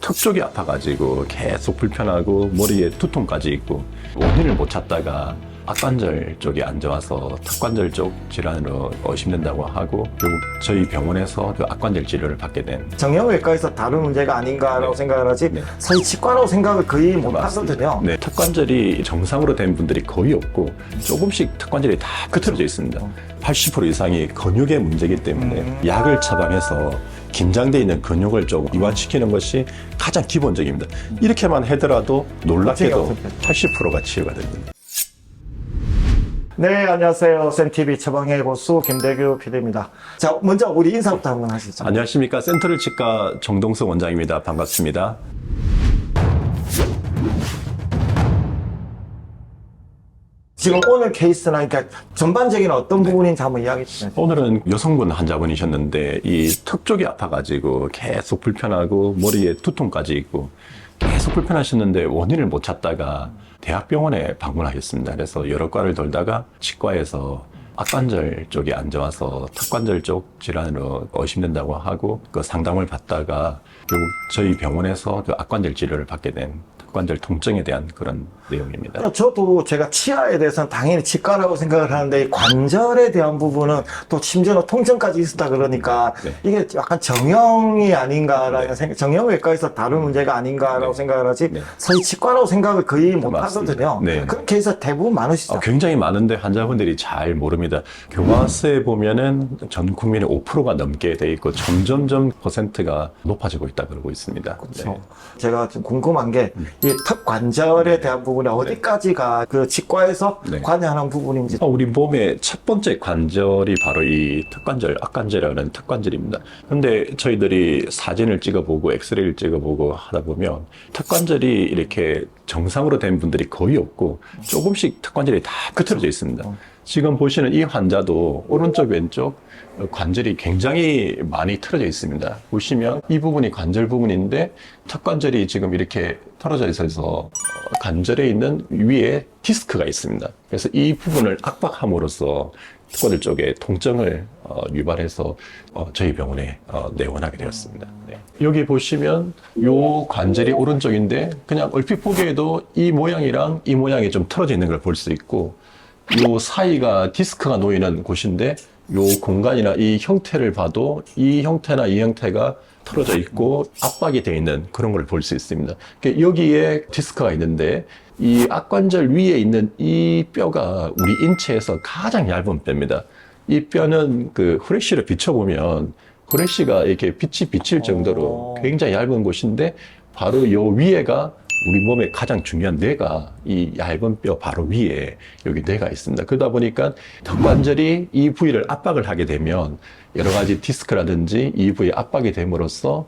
턱 쪽이 아파가지고 계속 불편하고 머리에 두통까지 있고 원인을 못 찾다가 악관절 쪽이 안 좋아서 턱관절 쪽 질환으로 의심된다고 하고 결국 저희 병원에서 그 악관절 치료를 받게 된 정형외과에서 다른 문제가 아닌가라고 네. 생각을 하지 네. 사실 치과라고 생각을 거의 못 맞습니다. 하거든요. 네, 턱관절이 정상으로 된 분들이 거의 없고 조금씩 턱관절이 다 흩어져 있습니다. 80% 이상이 근육의 문제이기 때문에 약을 처방해서 긴장되어 있는 근육을 좀 이완시키는 것이 가장 기본적입니다. 이렇게만 하더라도 놀랍게도 80%가 치유가 됩니다. 네, 안녕하세요. 센TV 처방의 고수 김대규 PD입니다. 자, 먼저 우리 인사부터 한번 하시죠. 안녕하십니까. 센터를 치과 정동석 원장입니다. 반갑습니다. 지금 오늘 케이스나 그러니까 전반적인 어떤 부분인지 한번 이야기해 주세요. 오늘은 여성분 환자분이셨는데 이 턱 쪽이 아파가지고 계속 불편하고 머리에 두통까지 있고 계속 불편하셨는데 원인을 못 찾다가 대학병원에 방문하셨습니다. 그래서 여러 과를 돌다가 치과에서 악관절 쪽이 안 좋아서 턱관절 쪽 질환으로 의심된다고 하고 그 상담을 받다가 결국 저희 병원에서 그 악관절 치료를 받게 된 턱관절 통증에 대한 그런 내용입니다. 저도 제가 치아에 대해서는 당연히 치과라고 생각을 하는데 이 관절에 대한 부분은 또 심지어는 통증까지 있었다 그러니까 네. 이게 약간 정형이 아닌가라는 네. 생각, 정형외과에서 다른 문제가 아닌가라고 네. 생각을 하지 네. 사실 치과라고 생각을 거의 못 맞습니다. 하거든요. 네. 그런 케이스 대부분 많으시죠. 굉장히 많은데 환자분들이 잘 모릅니다. 교과서에 보면은 전 국민의 5%가 넘게 돼 있고 점점점 퍼센트가 높아지고 있다 그러고 있습니다. 그렇죠. 네. 제가 좀 궁금한 게 이 턱 관절에 대한 부분이 어디까지가 그 치과에서 네. 관여하는 부분인지. 우리 몸의 첫 번째 관절이 바로 이 턱관절, 악관절이라는 턱관절입니다. 그런데 저희들이 사진을 찍어보고 엑스레이를 찍어보고 하다 보면 턱관절이 이렇게 정상으로 된 분들이 거의 없고 조금씩 턱관절이 다 흩어져 있습니다. 지금 보시는 이 환자도 오른쪽 왼쪽 관절이 굉장히 많이 틀어져 있습니다. 보시면 이 부분이 관절 부분인데 턱관절이 지금 이렇게 털어져 있어서 관절에 있는 위에 디스크가 있습니다. 그래서 이 부분을 압박함으로써 턱관절 쪽에 통증을 유발해서 저희 병원에 내원하게 되었습니다. 네. 여기 보시면 이 관절이 오른쪽인데 그냥 얼핏 보기에도 이 모양이랑 이 모양이 좀 틀어져 있는 걸 볼 수 있고 요 사이가 디스크가 놓이는 곳인데 요 공간이나 이 형태를 봐도 이 형태나 이 형태가 틀어져 있고 압박이 되어 있는 그런 걸 볼 수 있습니다. 그러니까 여기에 디스크가 있는데 이 악관절 위에 있는 이 뼈가 우리 인체에서 가장 얇은 뼈입니다. 이 뼈는 그 후레쉬를 비춰보면 후레쉬가 이렇게 빛이 비칠 정도로 굉장히 얇은 곳인데 바로 요 위에가 우리 몸의 가장 중요한 뇌가 이 얇은 뼈 바로 위에 여기 뇌가 있습니다. 그러다 보니까 턱관절이 이 부위를 압박을 하게 되면 여러 가지 디스크라든지 이 부위에 압박이 됨으로써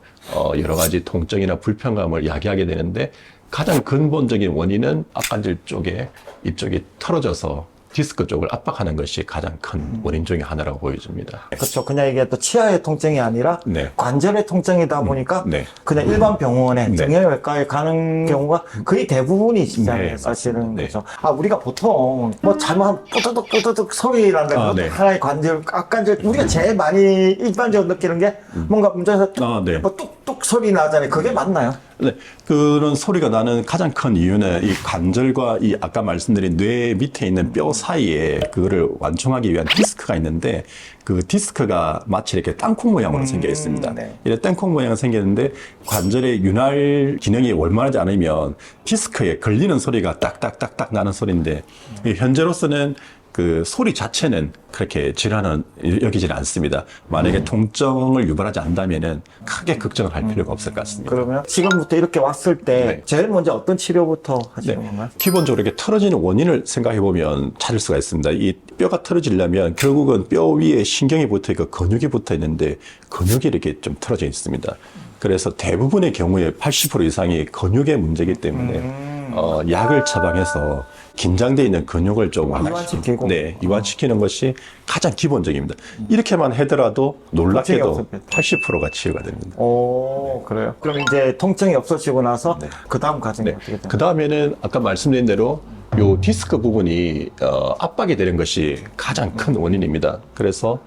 여러 가지 통증이나 불편감을 야기하게 되는데 가장 근본적인 원인은 악관절 쪽에 이쪽이 털어져서 디스크 쪽을 압박하는 것이 가장 큰 원인 중에 하나라고 보여집니다. 그렇죠. 그냥 이게 또 치아의 통증이 아니라 네. 관절의 통증이다 보니까 네. 그냥 일반 병원에 네. 정형외과에 가는 경우가 거의 대부분이시잖아요. 네, 사실은. 맞습니다. 네. 그렇죠. 우리가 보통 뭐 잘못 뽀드득 소리 난다. 네. 하나의 관절, 악관절 우리가 제일 많이 일반적으로 느끼는 게 뭔가 문제에서 네. 뭐 뚝뚝 소리 나잖아요. 그게 맞나요? 네, 그런 소리가 나는 가장 큰 이유는 이 관절과 이 아까 말씀드린 뇌 밑에 있는 뼈 사이에 그거를 완충하기 위한 디스크가 있는데 그 디스크가 마치 이렇게 땅콩 모양으로 생겨 있습니다. 네. 이렇게 땅콩 모양으로 생겼는데 관절의 윤활 기능이 원만하지 않으면 디스크에 걸리는 소리가 딱딱딱딱 나는 소리인데 현재로서는 그 소리 자체는 그렇게 질환은 여기지는 않습니다. 만약에 통증을 유발하지 않는다면은 크게 걱정을 할 필요가 없을 것 같습니다. 그러면 지금부터 이렇게 왔을 때 네. 제일 먼저 어떤 치료부터 하시는 네. 건가요? 기본적으로 이렇게 틀어지는 원인을 생각해 보면 찾을 수가 있습니다. 이 뼈가 틀어지려면 결국은 뼈 위에 신경이 붙어 있고 근육이 붙어 있는데 근육이 이렇게 좀 틀어져 있습니다. 그래서 대부분의 경우에 80% 이상이 근육의 문제이기 때문에 약을 처방해서 긴장되어 있는 근육을 좀 이완시키고. 네, 이완시키는 것이 가장 기본적입니다. 이렇게만 하더라도 놀랍게도 80%가 치유가 됩니다. 오, 그래요? 그럼 이제 통증이 없어지고 나서 네. 그 다음 과정이 네. 어떻게 되나요? 그 다음에는 아까 말씀드린 대로 요 디스크 부분이 압박이 되는 것이 가장 큰 원인입니다. 그래서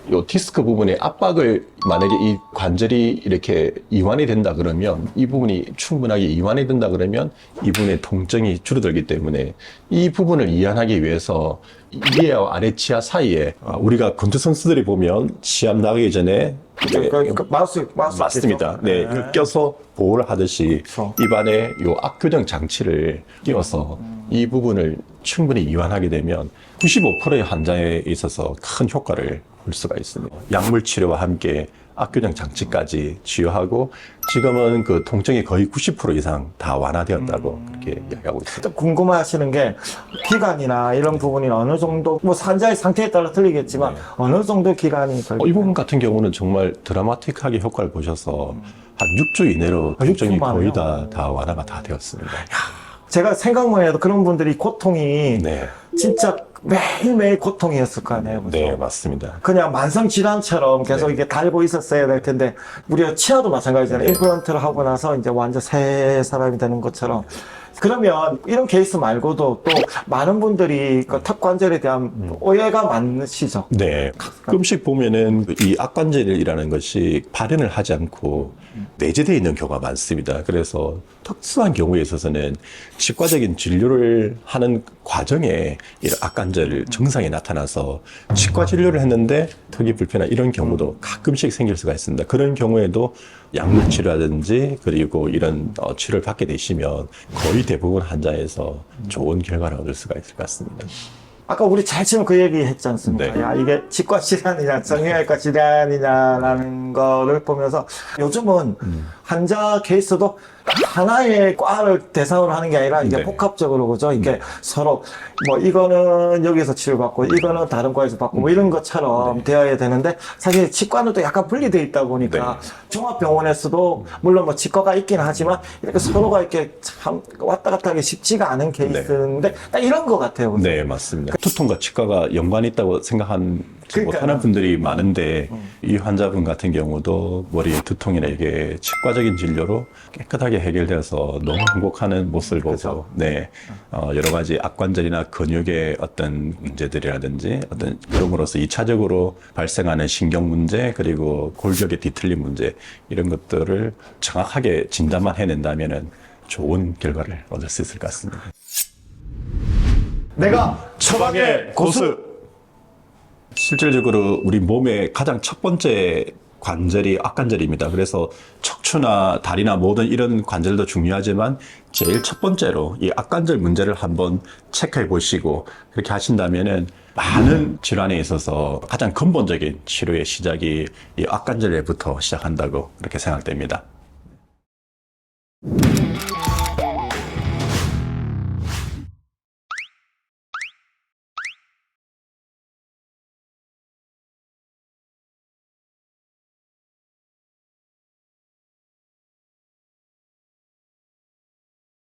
요 디스크 부분에 압박을 만약에 이 관절이 이렇게 이완이 된다 그러면 이 부분이 충분하게 이완이 된다 그러면 이 부분의 통증이 줄어들기 때문에 이 부분을 이완하기 위해서 위와 아래 치아 사이에 우리가 권투 선수들이 보면 시합 나가기 전에 마우스 맞습니다. 네, 이걸 껴서 보호를 하듯이 그렇죠. 입안에 요 악교정 장치를 끼워서 이 부분을 충분히 이완하게 되면 95%의 환자에 있어서 큰 효과를 볼 수가 있습니다. 약물 치료와 함께 악교정 장치까지 치유하고 지금은 그 통증이 거의 90% 이상 다 완화되었다고 그렇게 이야기하고 있습니다. 또 궁금하시는 게 기간이나 이런 부분이 어느 정도 뭐 환자의 상태에 따라 틀리겠지만 어느 정도 기간이 걸릴까요? 이 부분 같은 경우는 정말 드라마틱하게 효과를 보셔서 한 6주 이내로 통증이 6주만요? 거의 다 완화가 다 되었습니다. 제가 생각만 해도 그런 분들이 고통이 네, 진짜 매일매일 고통이었을 거 아니에요. 그죠? 네, 맞습니다. 그냥 만성질환처럼 계속 네. 이게 달고 있었어야 될 텐데, 우리가 치아도 마찬가지잖아요. 네. 임플란트를 하고 나서 이제 완전 새 사람이 되는 것처럼. 그러면 이런 케이스 말고도 또 많은 분들이 그 턱관절에 대한 오해가 많으시죠? 네. 가끔씩 보면은 이 악관절이라는 것이 발현을 하지 않고 내재되어 있는 경우가 많습니다. 그래서 특수한 경우에 있어서는 치과적인 진료를 하는 과정에 이런 악관절 증상이 나타나서 치과 진료를 했는데 턱이 불편한 이런 경우도 가끔씩 생길 수가 있습니다. 그런 경우에도 약물 치료라든지 그리고 이런 치료를 받게 되시면 거의 대부분 환자에서 좋은 결과를 얻을 수가 있을 것 같습니다. 아까 우리 잘 치면 그 얘기 했지 않습니까? 네. 야, 이게 치과 질환이냐, 정형외과 질환이냐라는 거를 보면서 요즘은 환자 케이스도 하나의 과를 대상으로 하는 게 아니라 이게 네. 복합적으로, 그죠? 이게 서로 뭐 이거는 여기서 치료받고 이거는 다른 과에서 받고 뭐 이런 것처럼 되어야 되는데 사실 치과는 또 약간 분리되어 있다 보니까 종합병원에서도 물론 뭐 치과가 있긴 하지만 이렇게 서로가 이렇게 참 왔다 갔다 하기 쉽지가 않은 케이스인데 딱 이런 것 같아요. 그죠? 네, 맞습니다. 두통과 치과가 연관이 있다고 생각하지 그러니까요. 못하는 분들이 많은데 이 환자분 같은 경우도 머리의 두통이나 이게 치과적인 진료로 깨끗하게 해결되어서 너무 행복하는 모습을 보고 그죠. 네, 여러 가지 악관절이나 근육의 어떤 문제들이라든지 어떤 그럼으로써 2차적으로 발생하는 신경 문제 그리고 골격의 뒤틀림 문제 이런 것들을 정확하게 진단만 해낸다면은 좋은 결과를 얻을 수 있을 것 같습니다. 내가 처방의 고수! 실질적으로 우리 몸의 가장 첫 번째 관절이 악관절입니다. 그래서 척추나 다리나 모든 이런 관절도 중요하지만 제일 첫 번째로 이 악관절 문제를 한번 체크해 보시고 그렇게 하신다면은 많은 질환에 있어서 가장 근본적인 치료의 시작이 이 악관절에부터 시작한다고 그렇게 생각됩니다.